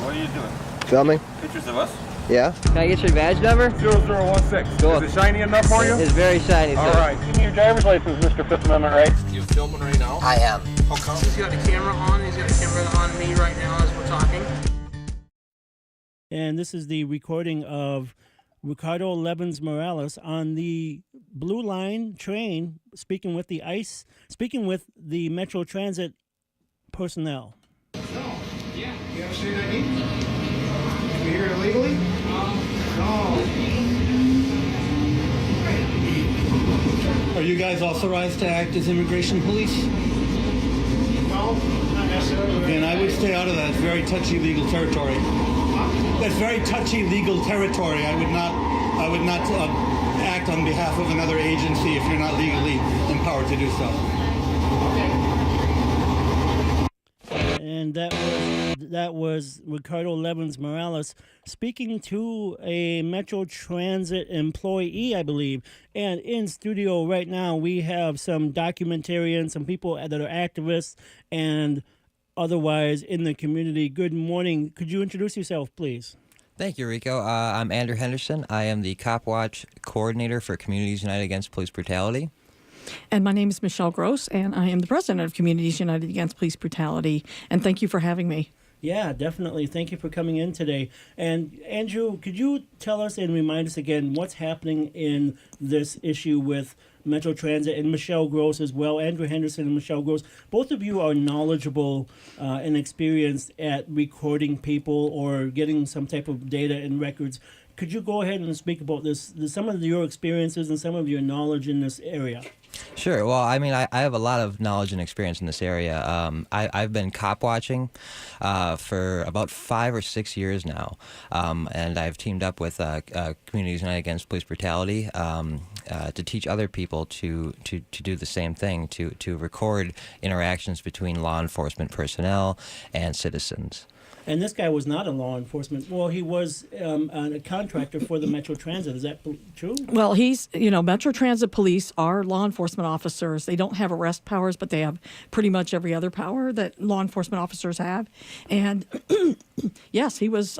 What are you doing? Filming? Pictures of us? Yeah. Can I get your badge number? 0016. Cool. Is it shiny enough for you? It's very shiny, sir. All right. Give me your driver's license, Mr. Fifth Amendment, right? You filming right now? I am. How come? He's got a camera on. He's got a camera on me right now as we're talking. And this is the recording of Ricardo Levins Morales on the Blue Line train speaking with the Metro Transit personnel. Yeah. You have state ID? You here illegally? No. Are you guys authorized to act as immigration police? No, not necessarily. And I would stay out of that. It's very touchy legal territory. That's very touchy legal territory. I would not act on behalf of another agency if you're not legally empowered to do so. And that was Ricardo Levins Morales speaking to a Metro Transit employee, I believe. And in studio right now, we have some documentarians, some people that are activists and otherwise in the community. Good morning. Could you introduce yourself, please? Thank you, Rico. I'm Andrew Henderson. I am the Cop Watch Coordinator for Communities United Against Police Brutality. And my name is Michelle Gross, and I am the president of Communities United Against Police Brutality. And thank you for having me. Yeah, definitely. Thank you for coming in today. And Andrew, could you tell us and remind us again what's happening in this issue with Metro Transit and Michelle Gross as well? Andrew Henderson and Michelle Gross, both of you are knowledgeable and experienced at recording people or getting some type of data and records. Could you go ahead and speak about this, some of your experiences and some of your knowledge in this area? Sure. Well, I mean, I have a lot of knowledge and experience in this area. I've been cop watching for about 5 or 6 years now, and I've teamed up with Communities United Against Police Brutality to teach other people to do the same thing, to record interactions between law enforcement personnel and citizens. And this guy was not a law enforcement. Well, he was a contractor for the Metro Transit. Is that true? Well, Metro Transit police are law enforcement officers. They don't have arrest powers, but they have pretty much every other power that law enforcement officers have. And yes, he was,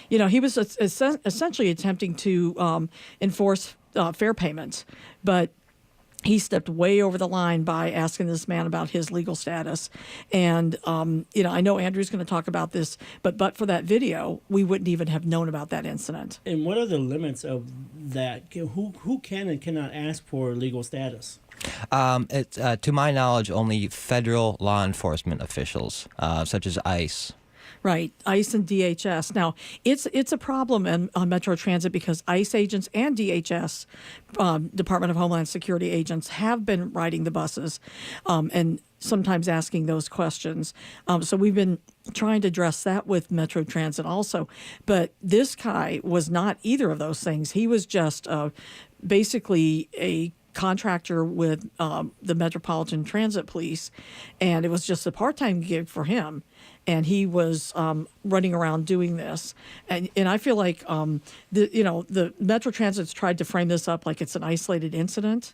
he was essentially attempting to enforce fair payments, but he stepped way over the line by asking this man about his legal status. And, I know Andrew's going to talk about this, but for that video, we wouldn't even have known about that incident. And what are the limits of that? Who can and cannot ask for legal status? To my knowledge, only federal law enforcement officials, such as ICE. Right, ICE and DHS. Now, it's a problem on Metro Transit because ICE agents and DHS, Department of Homeland Security agents, have been riding the buses and sometimes asking those questions. So we've been trying to address that with Metro Transit also. But this guy was not either of those things. He was just basically a contractor with the Metropolitan Transit Police, and it was just a part-time gig for him. And he was running around doing this, and I feel like the Metro Transit's tried to frame this up like it's an isolated incident,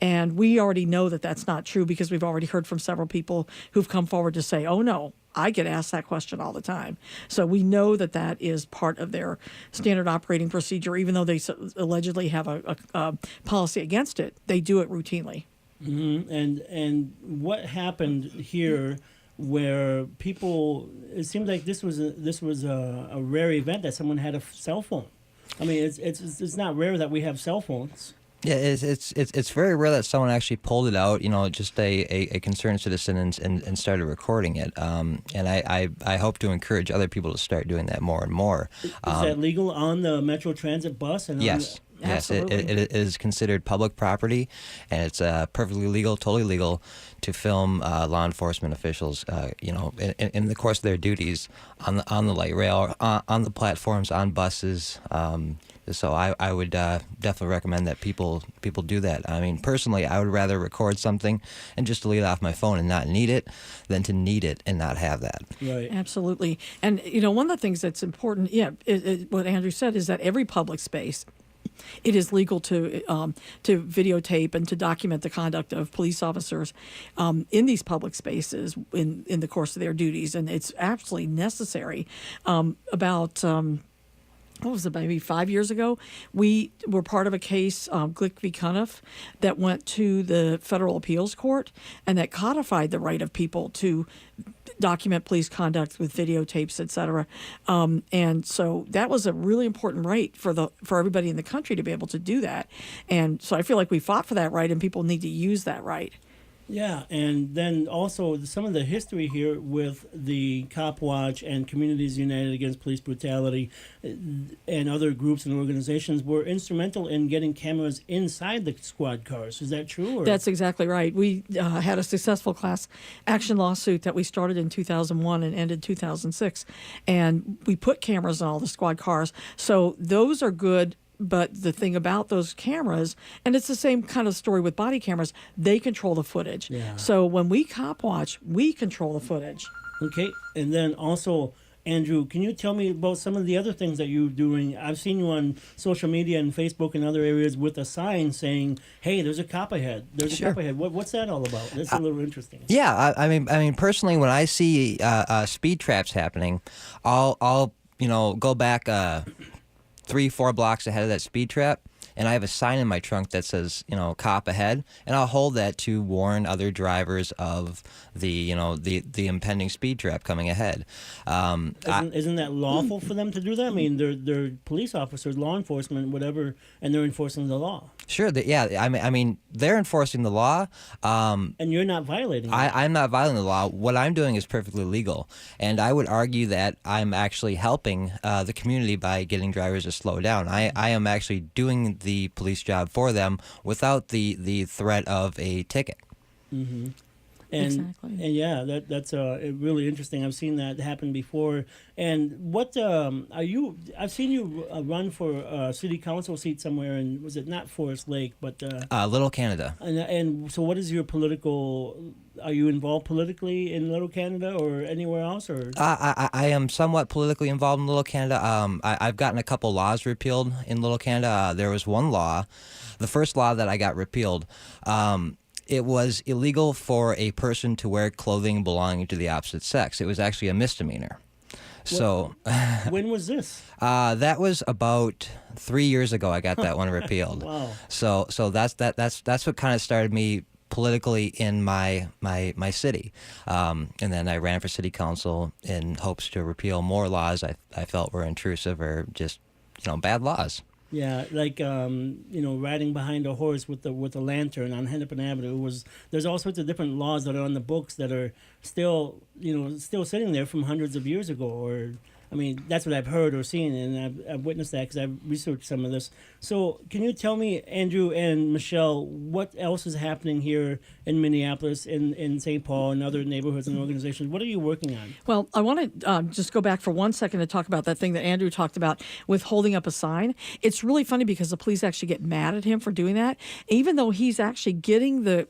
and we already know that that's not true because we've already heard from several people who've come forward to say, "Oh no, I get asked that question all the time." So we know that is part of their standard operating procedure, even though they allegedly have a policy against it. They do it routinely. Mm-hmm. And what happened here? Where people, it seems like this was a rare event that someone had a cell phone. I mean, it's not rare that we have cell phones. Yeah, it's very rare that someone actually pulled it out, just a concerned citizen and started recording it. And I hope to encourage other people to start doing that more and more. Is that legal on the Metro Transit bus? And yes. Yes, it is considered public property, and it's perfectly legal, totally legal, to film law enforcement officials, in the course of their duties on the light rail, on the platforms, on buses. So I would definitely recommend that people do that. I mean, personally, I would rather record something and just delete it off my phone and not need it than to need it and not have that. Right. Absolutely. And, one of the things that's important, what Andrew said is that every public space it is legal to videotape and to document the conduct of police officers in these public spaces in the course of their duties, and it's absolutely necessary. What was it, maybe 5 years ago, we were part of a case, Glick v. Cuniff, that went to the Federal Appeals Court and that codified the right of people to document police conduct with videotapes, et cetera. And so that was a really important right for everybody in the country to be able to do that. And so I feel like we fought for that right, and people need to use that right. Yeah, and then also some of the history here with the Cop Watch and Communities United Against Police Brutality and other groups and organizations were instrumental in getting cameras inside the squad cars. Is that true? Or? That's exactly right. We had a successful class action lawsuit that we started in 2001 and ended 2006, and we put cameras on all the squad cars. So those are good. But the thing about those cameras, and it's the same kind of story with body cameras, they control the footage. Yeah. So when we cop watch, we control the footage. Okay, and then also, Andrew, can you tell me about some of the other things that you're doing? I've seen you on social media and Facebook and other areas with a sign saying, "Hey, there's a cop ahead. There's a cop ahead." What's that all about? That's a little interesting. Yeah, I mean, personally, when I see speed traps happening, I'll go back 3-4 blocks ahead of that speed trap, and I have a sign in my trunk that says, cop ahead, and I'll hold that to warn other drivers of the impending speed trap coming ahead. Isn't that lawful for them to do that? I mean, they're police officers, law enforcement, whatever, and they're enforcing the law. Sure, I mean, they're enforcing the law. And you're not violating it. I'm not violating the law. What I'm doing is perfectly legal, and I would argue that I'm actually helping the community by getting drivers to slow down. I am actually doing the police job for them without the threat of a ticket. Mm-hmm. Exactly. And yeah, that's really interesting. I've seen that happen before. And what are you? I've seen you run for a city council seat somewhere, and was it not Forest Lake, but Little Canada. And so, what is your political? Are you involved politically in Little Canada or anywhere else? Or I am somewhat politically involved in Little Canada. I've gotten a couple laws repealed in Little Canada. There was one law, the first law that I got repealed. It was illegal for a person to wear clothing belonging to the opposite sex. It was actually a misdemeanor. So, when was this? That was about 3 years ago. I got that one repealed. Wow. So that's what kind of started me politically in my city, and then I ran for city council in hopes to repeal more laws I felt were intrusive or just bad laws. Yeah, like riding behind a horse with a lantern on Hennepin Avenue there's all sorts of different laws that are on the books that are still sitting there from hundreds of years ago. Or I mean, that's what I've heard or seen, and I've witnessed that because I've researched some of this. So can you tell me, Andrew and Michelle, what else is happening here in Minneapolis, in St. Paul, and other neighborhoods and organizations? What are you working on? Well, I want to just go back for 1 second to talk about that thing that Andrew talked about with holding up a sign. It's really funny because the police actually get mad at him for doing that, even though he's actually getting the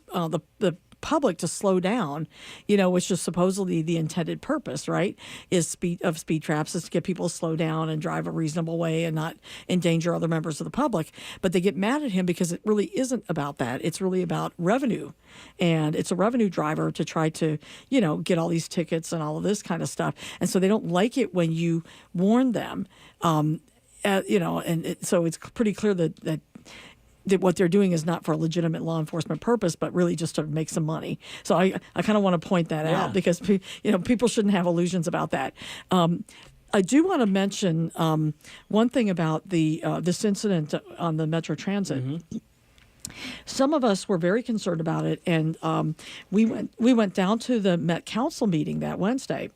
public to slow down, which is supposedly the intended purpose, right? Speed traps is to get people to slow down and drive a reasonable way and not endanger other members of the public. But they get mad at him because it really isn't about that. It's really about revenue, and it's a revenue driver to try to, get all these tickets and all of this kind of stuff. And so they don't like it when you warn them, so it's pretty clear that what they're doing is not for a legitimate law enforcement purpose, but really just to make some money. So I kind of want to point that out because people shouldn't have illusions about that. I do want to mention one thing about this incident on the Metro Transit. Mm-hmm. Some of us were very concerned about it, and we went down to the Met Council meeting that Wednesday.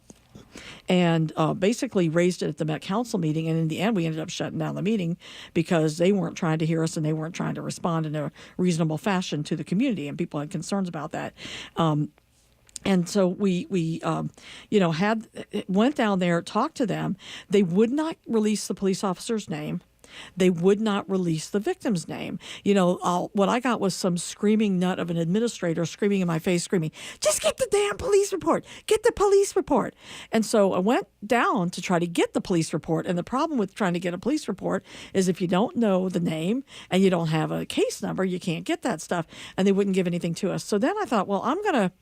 And basically raised it at the Met Council meeting. And in the end, we ended up shutting down the meeting because they weren't trying to hear us and they weren't trying to respond in a reasonable fashion to the community. And people had concerns about that. And so we went down there, talked to them. They would not release the police officer's name. they would not release the victim's name. You know, what I got was some screaming nut of an administrator screaming in my face, screaming, just get the damn police report, get the police report. And so I went down to try to get the police report. And the problem with trying to get a police report is if you don't know the name and you don't have a case number, you can't get that stuff. And they wouldn't give anything to us. So then I thought, well, I'm going to,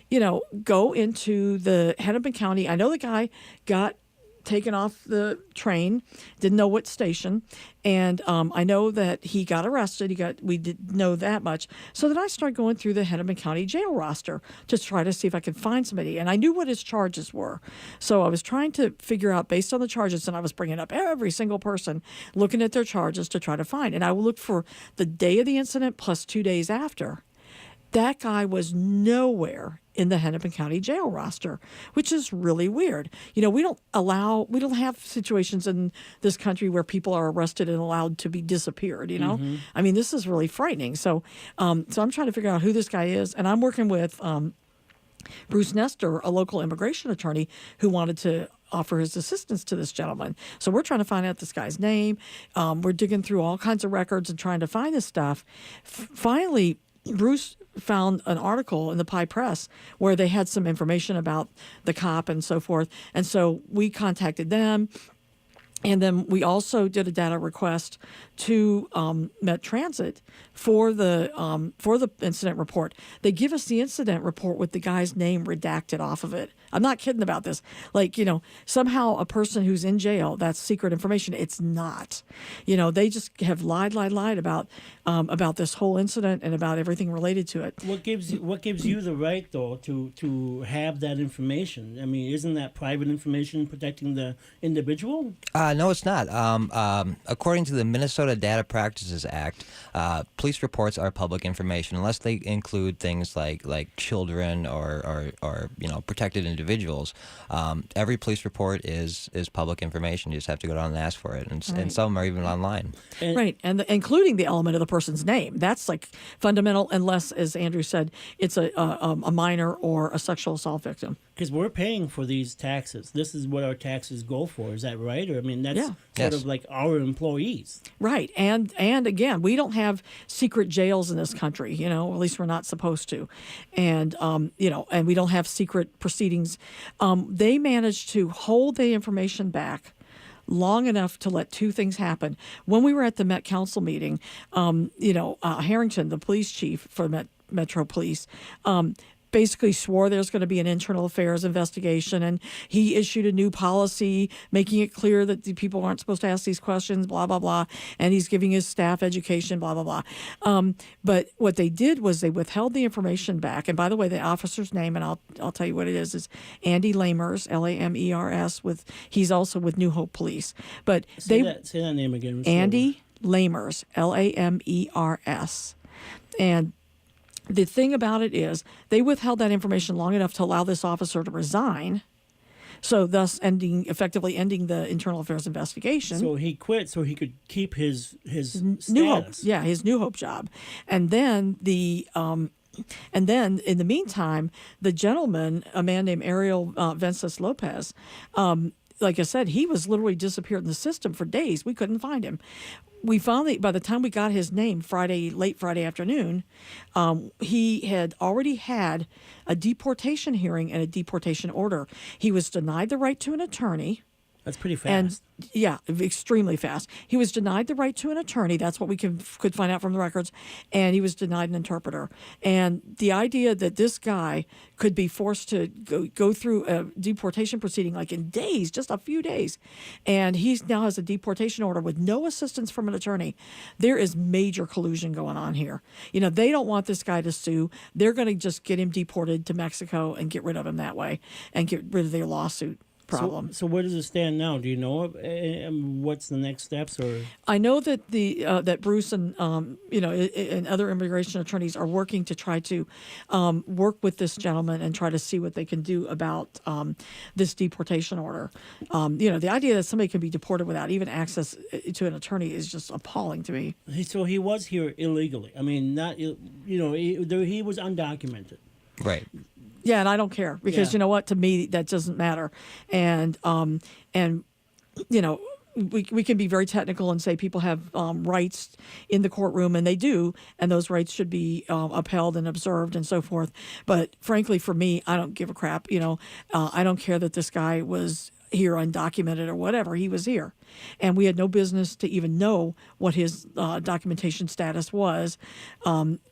you know, go into the Hennepin County. I know the guy got taken off the train, didn't know what station, and I know that he got arrested. We didn't know that much. So then I started going through the Hennepin County jail roster to try to see if I could find somebody, and I knew what his charges were. So I was trying to figure out based on the charges, and I was bringing up every single person, looking at their charges to try to find. And I will look for the day of the incident plus 2 days after. That guy was nowhere in the Hennepin County jail roster, which is really weird. You know, we don't have situations in this country where people are arrested and allowed to be disappeared, you know? Mm-hmm. I mean, this is really frightening. So I'm trying to figure out who this guy is, and I'm working with Bruce Nestor, a local immigration attorney who wanted to offer his assistance to this gentleman. So we're trying to find out this guy's name. We're digging through all kinds of records and trying to find this stuff. Finally, Bruce found an article in the Pie Press where they had some information about the cop and so forth. And so we contacted them. And then we also did a data request to Met Transit for the incident report. They give us the incident report with the guy's name redacted off of it. I'm not kidding about this. Like, you know, somehow a person who's in jail, that's secret information. It's not. You know, they just have lied about this whole incident and about everything related to it. What gives you the right, though, to have that information? I mean, isn't that private information protecting the individual? No, it's not. According to the Minnesota Data Practices Act, police reports are public information unless they include things like children or you know, protected individuals. Every police report is public information. You just have to go down and ask for it, and some of them are even online. Right, and including the element of the person's name. That's like fundamental, unless, as Andrew said, it's a minor or a sexual assault victim. Because we're paying for these taxes. This is what our taxes go for. Is that right? Or I mean, that's sort of like our employees. Right. And again, we don't have secret jails in this country, you know, at least we're not supposed to. And, you know, and we don't have secret proceedings. They managed to hold the information back long enough to let two things happen. When we were at the Met Council meeting, you know, Harrington, the police chief for Metro Police, basically swore there's going to be an internal affairs investigation, and he issued a new policy making it clear that the people aren't supposed to ask these questions, blah, blah, blah, and he's giving his staff education, blah, blah, blah. But what they did was they withheld the information back, and by the way, the officer's name, and I'll tell you what it is Andy Lamers, Lamers, he's also with New Hope Police. But say that name again. Andy Lamers, Lamers. And the thing about it is they withheld that information long enough to allow this officer to resign, so thus effectively ending the internal affairs investigation. So he quit so he could keep his New Hope, status. his New Hope job. And then in the meantime, the gentleman, a man named Ariel Vences Lopez, like I said, he was literally disappeared in the system for days. We couldn't find him. We finally, by the time we got his name late Friday afternoon, he had already had a deportation hearing and a deportation order. He was denied the right to an attorney. That's pretty fast. And yeah, extremely fast. He was denied the right to an attorney. That's what we could find out from the records. And he was denied an interpreter. And the idea that this guy could be forced to go through a deportation proceeding like in days, just a few days, and he now has a deportation order with no assistance from an attorney, there is major collusion going on here. You know, they don't want this guy to sue. They're going to just get him deported to Mexico and get rid of him that way and get rid of their lawsuit problem. So where does it stand now? Do you know what's the next steps? Or I know that that Bruce and you know, and other immigration attorneys are working to try to work with this gentleman and try to see what they can do about this deportation order. You know, the idea that somebody can be deported without even access to an attorney is just appalling to me. So he was here illegally. I mean, not, you know, he was undocumented. Right. Yeah, and I don't care because you know what? To me, that doesn't matter. And you know, we can be very technical and say people have rights in the courtroom, and they do, and those rights should be upheld and observed and so forth. But frankly, for me, I don't give a crap. I don't care that this guy was here undocumented or whatever. He was here, and we had no business to even know what his documentation status was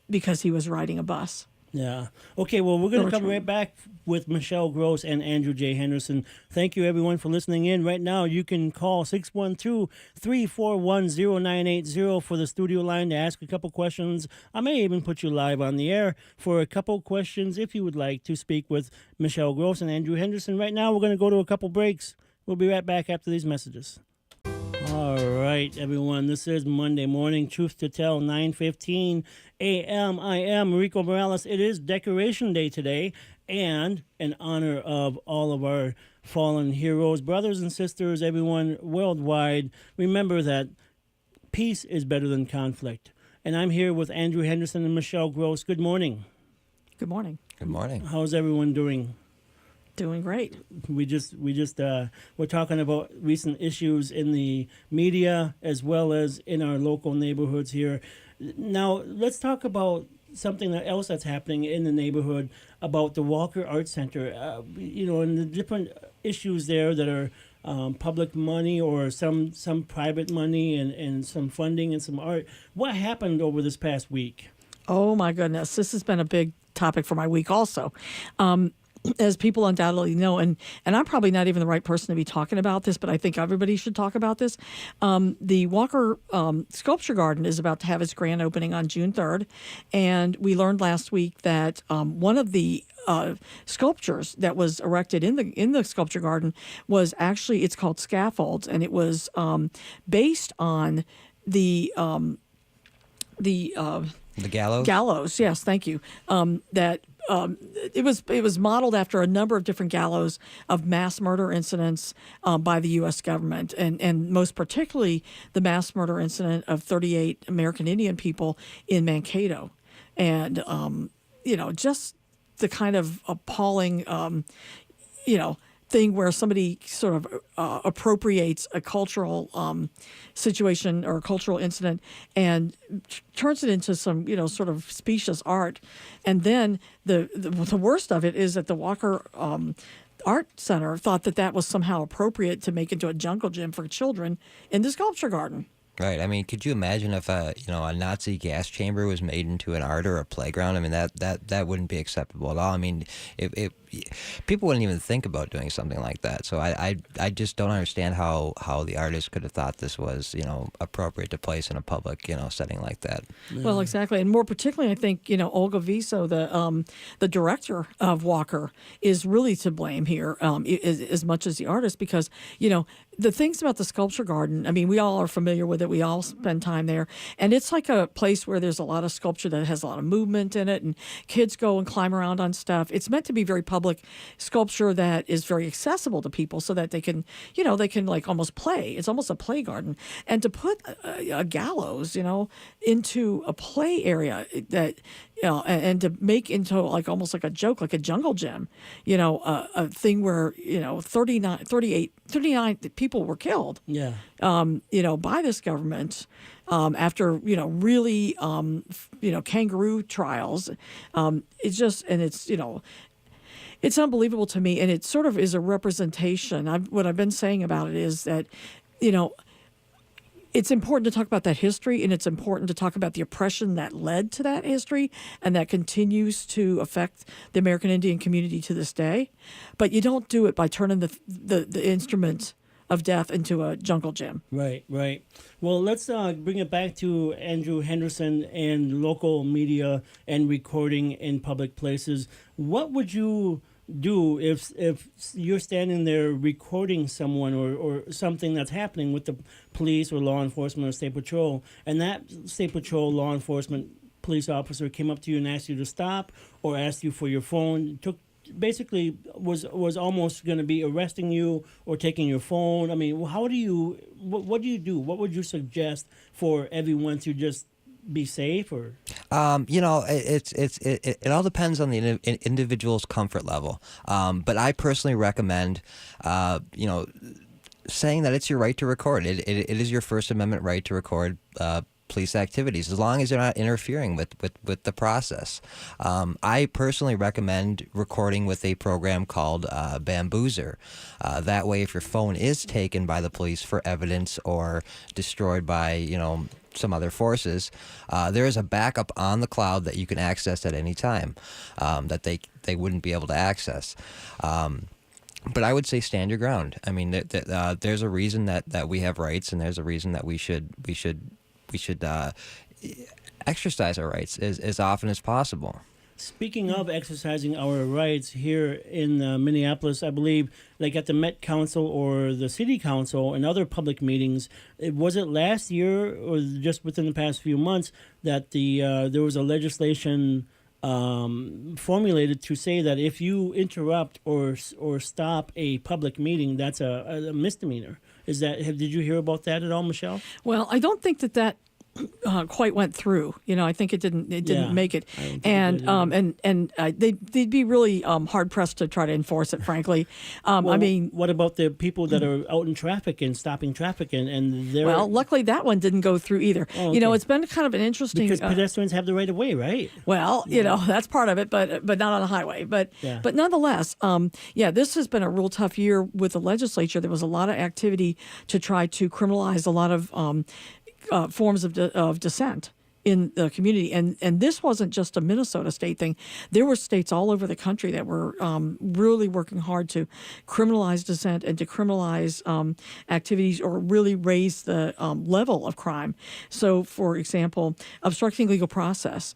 because he was riding a bus. Yeah. Okay, well, we're going to come right back with Michelle Gross and Andrew J. Henderson. Thank you, everyone, for listening in. Right now, you can call 612-341-0980 for the studio line to ask a couple questions. I may even put you live on the air for a couple questions if you would like to speak with Michelle Gross and Andrew Henderson. Right now, we're going to go to a couple breaks. We'll be right back after these messages. All right, everyone. This is Monday morning, Truth to Tell, 9:15 a.m. I am Rico Morales. It is Decoration Day today, and in honor of all of our fallen heroes, brothers and sisters, everyone worldwide, remember that peace is better than conflict. And I'm here with Andrew Henderson and Michelle Gross. Good morning. Good morning. Good morning. How's everyone doing? Doing great. We're talking about recent issues in the media as well as in our local neighborhoods here. Now, let's talk about something else that's happening in the neighborhood about the Walker Art Center. And the different issues there that are public money or some private money and some funding and some art. What happened over this past week? Oh, my goodness. This has been a big topic for my week also. As people undoubtedly know, and I'm probably not even the right person to be talking about this, but I think everybody should talk about this. The Walker Sculpture Garden is about to have its grand opening on June 3rd, and we learned last week that one of the sculptures that was erected in the Sculpture Garden was actually, it's called Scaffolds, and it was based on the gallows. Gallows, yes, thank you. It was modeled after a number of different gallows of mass murder incidents by the U.S. government, and most particularly the mass murder incident of 38 American Indian people in Mankato, and just the kind of appalling thing where somebody sort of appropriates a cultural situation or a cultural incident and turns it into some sort of specious art. And then the worst of it is that the Walker Art Center thought that was somehow appropriate to make into a jungle gym for children in the Sculpture Garden. Right. I mean, could you imagine if a Nazi gas chamber was made into an art or a playground? I mean, that wouldn't be acceptable at all. I mean, if people wouldn't even think about doing something like that. So I just don't understand how the artist could have thought this was appropriate to place in a public setting like that. Well, exactly, and more particularly, I think Olga Viso, the director of Walker, is really to blame here as much as the artist, because the things about the Sculpture Garden. I mean, we all are familiar with it. We all spend time there, and it's like a place where there's a lot of sculpture that has a lot of movement in it, and kids go and climb around on stuff. It's meant to be very public sculpture that is very accessible to people, so that they can like almost play. It's almost a play garden, and to put a gallows into a play area that and to make into like almost like a joke, like a jungle gym, a thing where 39 people were killed, by this government after really kangaroo trials. It's just, and it's unbelievable to me, and it sort of is a representation. What I've been saying about it is that it's important to talk about that history, and it's important to talk about the oppression that led to that history and that continues to affect the American Indian community to this day. But you don't do it by turning the instrument of death into a jungle gym. Right. Well, let's bring it back to Andrew Henderson and local media and recording in public places. What would you do if you're standing there recording someone or something that's happening with the police or law enforcement or state patrol, and that state patrol, law enforcement, police officer came up to you and asked you to stop or asked you for your phone, basically was almost going to be arresting you or taking your phone? I mean, what do you do? What would you suggest for everyone to just be safe? Or it all depends on the individual's comfort level. But I personally recommend saying that it's your right to record. It is your First Amendment right to record police activities, as long as they're not interfering with the process. I personally recommend recording with a program called Bamboozer. That way, if your phone is taken by the police for evidence or destroyed by, some other forces, there is a backup on the cloud that you can access at any time that they wouldn't be able to access. But I would say stand your ground. I mean, there's a reason that we have rights, and there's a reason that we should exercise our rights as often as possible. Speaking of exercising our rights here in Minneapolis, I believe, like at the Met Council or the City Council and other public meetings, was it last year or just within the past few months that there was a legislation formulated to say that if you interrupt or stop a public meeting, that's a misdemeanor. Did you hear about that at all, Michelle? Well, I don't think that quite went through. I think it didn't make it, and they'd be really hard pressed to try to enforce it. Frankly, I mean, what about the people that are out in traffic and stopping traffic and they're... Well, luckily that one didn't go through either. Oh, okay. It's been kind of an interesting because pedestrians have the right of way, right? Well, that's part of it, but not on a highway. But nonetheless, this has been a real tough year with the legislature. There was a lot of activity to try to criminalize a lot of forms of dissent in the community, and this wasn't just a Minnesota state thing. There were states all over the country that were really working hard to criminalize dissent and to criminalize activities or really raise the level of crime. So, for example, obstructing legal process,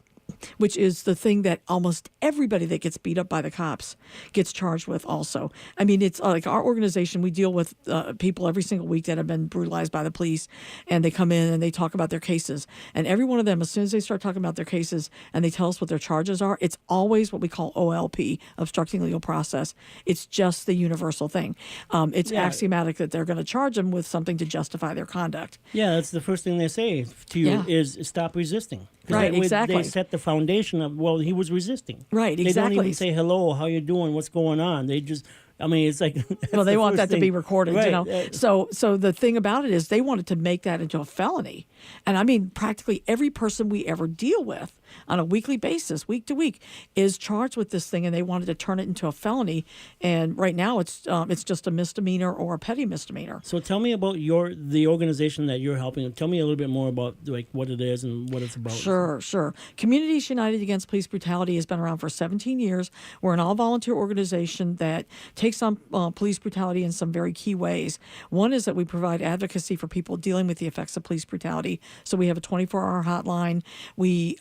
which is the thing that almost everybody that gets beat up by the cops gets charged with also. I mean, it's like our organization, we deal with people every single week that have been brutalized by the police, and they come in and they talk about their cases. And every one of them, as soon as they start talking about their cases and they tell us what their charges are, it's always what we call OLP, obstructing legal process. It's just the universal thing. It's axiomatic that they're going to charge them with something to justify their conduct. Yeah, that's the first thing they say to you is stop resisting. Right, exactly. They set the foundation of, he was resisting. Right, exactly. They don't even say, hello, how you doing, what's going on? They just, it's like... Well, they want that thing to be recorded, right. So the thing about it is they wanted to make that into a felony. And I mean, practically every person we ever deal with on a weekly basis, week to week, is charged with this thing, and they wanted to turn it into a felony. And right now it's just a misdemeanor or a petty misdemeanor. So tell me about the organization that you're helping. Tell me a little bit more about what it is and what it's about. Sure. Communities United Against Police Brutality has been around for 17 years. We're an all-volunteer organization that takes on police brutality in some very key ways. One is that we provide advocacy for people dealing with the effects of police brutality. So we have a 24-hour hotline. We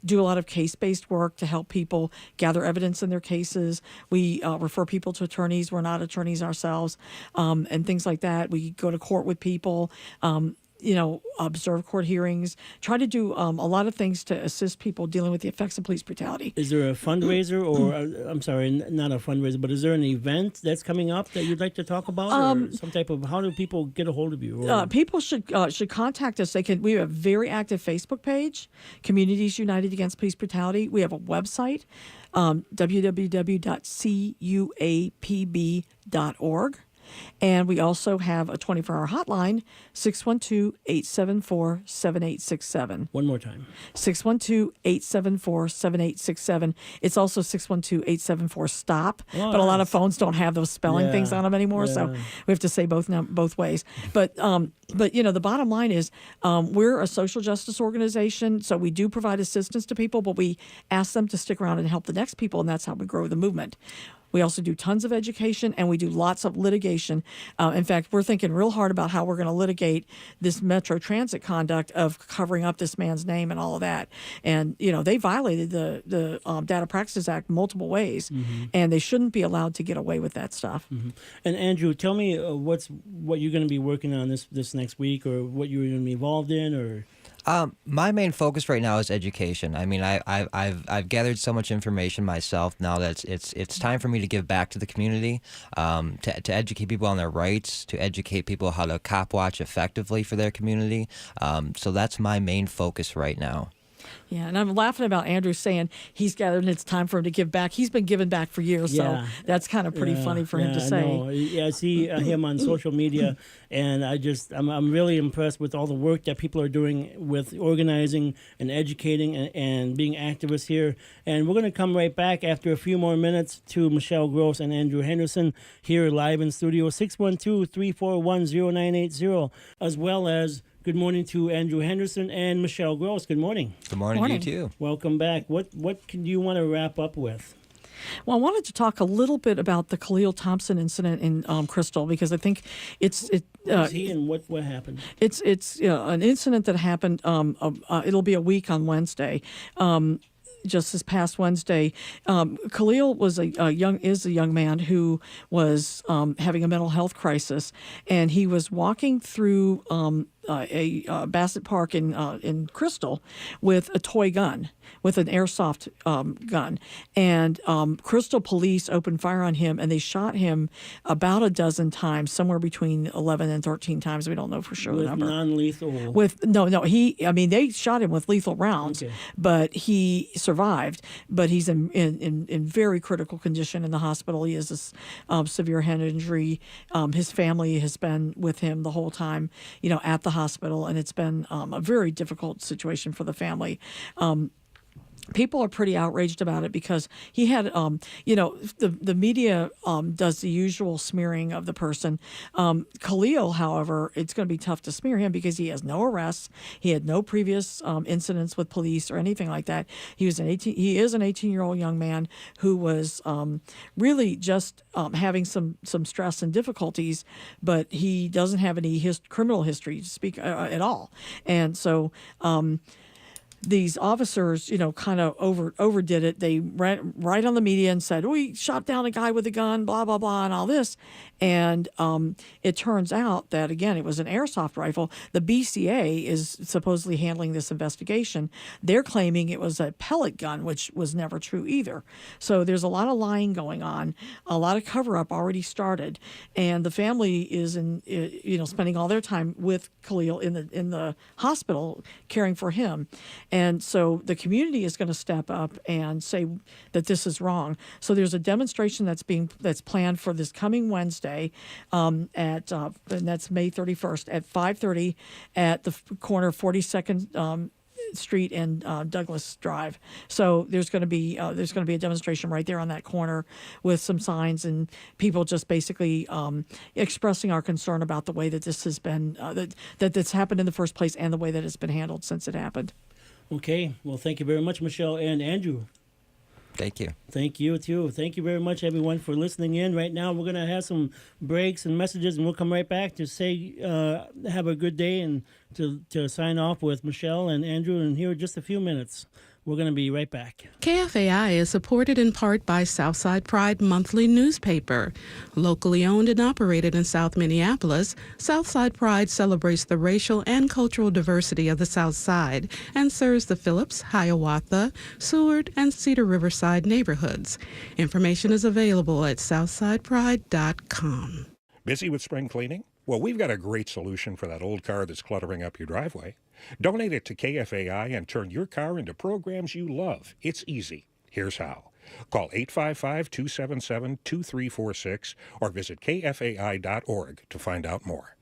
do a lot of case-based work to help people gather evidence in their cases. We refer people to attorneys. We're not attorneys ourselves, and things like that. We go to court with people. Observe court hearings, try to do a lot of things to assist people dealing with the effects of police brutality. Is there a fundraiser or, I'm sorry, not a fundraiser, but is there an event that's coming up that you'd like to talk about or some type of, how do people get a hold of you? People should contact us. We have a very active Facebook page, Communities United Against Police Brutality. We have a website, www.cuapb.org. And we also have a 24-hour hotline, 612-874-7867. One more time. 612-874-7867. It's also 612-874-STOP. But a lot of phones don't have those spelling things on them anymore, so we have to say both ways. But the bottom line is we're a social justice organization, so we do provide assistance to people, but we ask them to stick around and help the next people, and that's how we grow the movement. We also do tons of education, and we do lots of litigation. In fact, we're thinking real hard about how we're going to litigate this Metro Transit conduct of covering up this man's name and all of that. And, they violated the Data Practices Act multiple ways, and they shouldn't be allowed to get away with that stuff. And Andrew, tell me what you're going to be working on this next week, or what you're going to be involved in, or... My main focus right now is education. I mean, I've gathered so much information myself now that it's time for me to give back to the community, to educate people on their rights, to educate people how to cop watch effectively for their community. So that's my main focus right now. Yeah, and I'm laughing about Andrew saying he's gathered and it's time for him to give back. He's been giving back for years, Yeah. so that's kind of pretty funny for him to say. No. Yeah, I see him on social media, and I'm really impressed with all the work that people are doing with organizing and educating and being activists here. And we're going to come right back after a few more minutes to Michelle Gross and Andrew Henderson here live in studio, 612-341-0980, as well as good morning to Andrew Henderson and Michelle Gross. Good morning. Good morning to you too. Welcome back. What can you want to wrap up with? Well, I wanted to talk a little bit about the Khaleel Thompson incident in Crystal, because I think Was he and what happened? it's an incident that happened. It'll be a week on Wednesday. Just this past Wednesday, Khaleel was a young man who was having a mental health crisis, and he was walking through a Bassett Park in Crystal with a toy gun, with an airsoft gun, and Crystal police opened fire on him, and they shot him about a dozen times, somewhere between 11 and 13 times. We don't know for sure the number. Non-lethal. They shot him with lethal rounds, Okay. but he survived. But he's in very critical condition in the hospital. He has a severe head injury. His family has been with him the whole time, at the hospital, and it's been a very difficult situation for the family. People are pretty outraged about it because he had, the media does the usual smearing of the person. Khaleel, however, it's going to be tough to smear him because he has no arrests. He had no previous incidents with police or anything like that. He is an 18-year-old young man who was really just having some stress and difficulties, but he doesn't have any criminal history to speak at all. And so, these officers, kind of overdid it. They ran right on the media and said, we shot down a guy with a gun, blah, blah, blah, and all this. And it turns out that, again, it was an airsoft rifle. The BCA is supposedly handling this investigation. They're claiming it was a pellet gun, which was never true either. So there's a lot of lying going on. A lot of cover-up already started. And the family is spending all their time with Khaleel in the hospital caring for him. And so the community is going to step up and say that this is wrong. So there's a demonstration that's planned for this coming Wednesday, and that's May 31st at 5:30 at the corner of 42nd Street and Douglas Drive. So there's going to be a demonstration right there on that corner with some signs and people just basically expressing our concern about the way that this has been that this happened in the first place and the way that it's been handled since it happened. Okay. Well, thank you very much, Michelle and Andrew. Thank you. Thank you, too. Thank you very much, everyone, for listening in. Right now, we're going to have some breaks and messages, and we'll come right back to say have a good day and to sign off with Michelle and Andrew. And here in just a few minutes, we're going to be right back. KFAI is supported in part by Southside Pride Monthly newspaper. Locally owned and operated in South Minneapolis, Southside Pride celebrates the racial and cultural diversity of the South Side and serves the Phillips, Hiawatha, Seward, and Cedar Riverside neighborhoods. Information is available at southsidepride.com. Busy with spring cleaning? Well, we've got a great solution for that old car that's cluttering up your driveway. Donate it to KFAI and turn your car into programs you love. It's easy. Here's how. Call 855-277-2346 or visit kfai.org to find out more.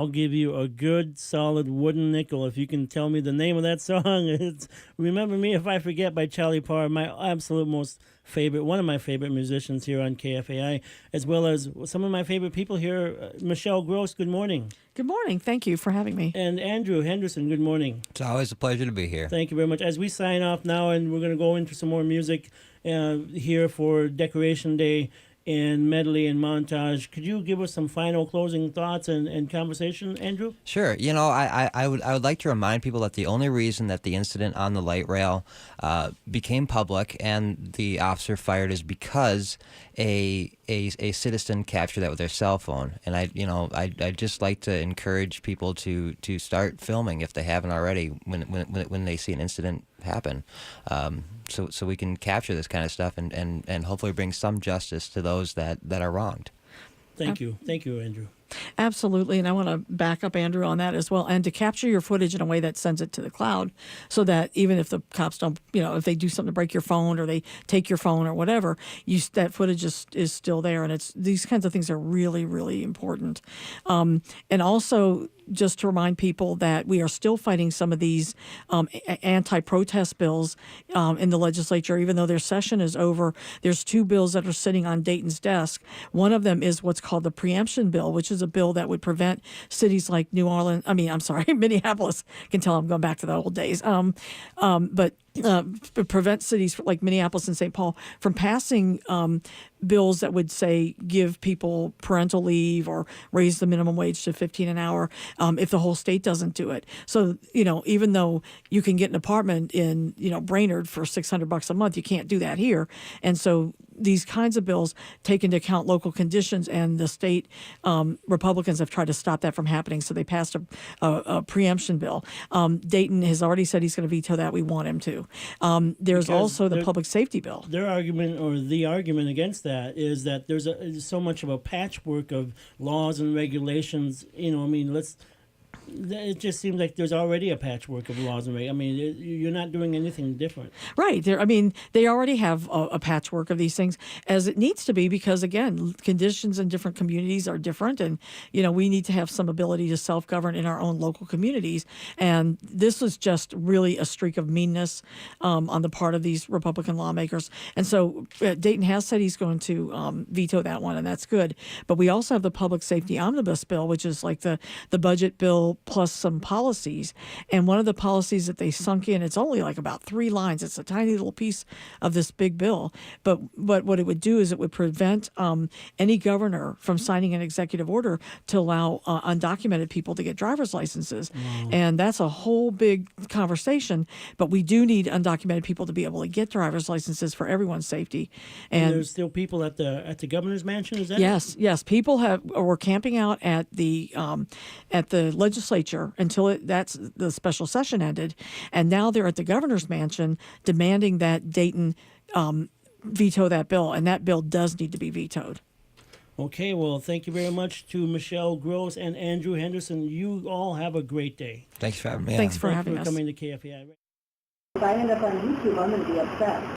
I'll give you a good, solid wooden nickel if you can tell me the name of that song. It's Remember Me If I Forget by Charlie Parr, my absolute one of my favorite musicians here on KFAI, as well as some of my favorite people here. Michelle Gross, good morning. Good morning. Thank you for having me. And Andrew Henderson, good morning. It's always a pleasure to be here. Thank you very much. As we sign off now, and we're going to go into some more music here for Decoration Day and medley and montage, could you give us some final closing thoughts and conversation, Andrew? Sure. I would like to remind people that the only reason that the incident on the light rail became public and the officer fired is because a citizen captured that with their cell phone. And I'd just like to encourage people to start filming if they haven't already when they see an incident happen. So we can capture this kind of stuff and hopefully bring some justice to those that are wronged. Thank you, Andrew. Absolutely, and I want to back up Andrew on that as well, and to capture your footage in a way that sends it to the cloud, so that even if the cops don't, if they do something to break your phone or they take your phone or whatever, that footage is still there, and these kinds of things are really, really important. And also, just to remind people that we are still fighting some of these anti-protest bills in the legislature, even though their session is over. There's 2 bills that are sitting on Dayton's desk. One of them is what's called the preemption bill, which is a bill that would prevent cities like Minneapolis. I can tell I'm going back to the old days. But prevent cities like Minneapolis and St. Paul from passing bills that would say give people parental leave or raise the minimum wage to $15 an hour if the whole state doesn't do it. So even though you can get an apartment in Brainerd for $600 a month, you can't do that here. And so these kinds of bills take into account local conditions, and the state Republicans have tried to stop that from happening. So they passed a preemption bill. Dayton has already said he's going to veto that. We want him to. There's also the public safety bill. The argument against that is that there's so much of a patchwork of laws and regulations. It just seems like there's already a patchwork of laws and regulations. You're not doing anything different. Right. They already have a patchwork of these things, as it needs to be, because, again, conditions in different communities are different, and, we need to have some ability to self-govern in our own local communities. And this was just really a streak of meanness on the part of these Republican lawmakers. And so Dayton has said he's going to veto that one, and that's good. But we also have the public safety omnibus bill, which is like the budget bill plus some policies. And one of the policies that they sunk in, it's only like about 3 lines. It's a tiny little piece of this big bill. But what it would do is it would prevent any governor from signing an executive order to allow undocumented people to get driver's licenses. Wow. And that's a whole big conversation. But we do need undocumented people to be able to get driver's licenses for everyone's safety. And there's still people at the governor's mansion, is that? Yes. People were camping out at the legislature until the special session ended, and now they're at the governor's mansion demanding that Dayton veto that bill, and that bill does need to be vetoed. Okay, well, thank you very much to Michelle Gross and Andrew Henderson. You all have a great day. Thanks for having me. Thanks for having us. Coming to KFAI. If I end up on YouTube, I'm going to be upset.